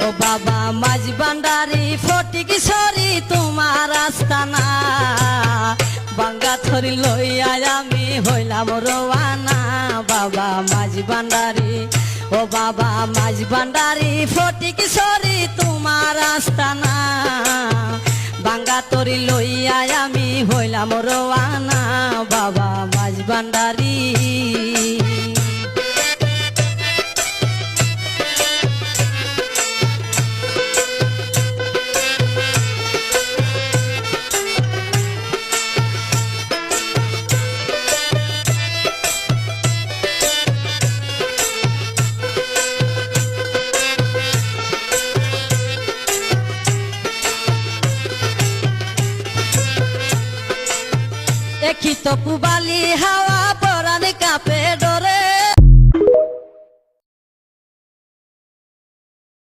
ও বাবা মাঝ ভান্ডারি ফটিক সরি তোমার আস্তানা বাঙ্গা থরি লইয়া আমি হইলাম রওয়ানা বাবা মাঝ ভান্ডারি ও বাবা মাঝ ভান্ডারি ফটিক সরি তোমার আস্তানা বাঙ্গা তরি লইয়া আমি হইলাম রওয়ানা বাবা মাঝ ভান্ডারি একই তো পুবালি হাওয়া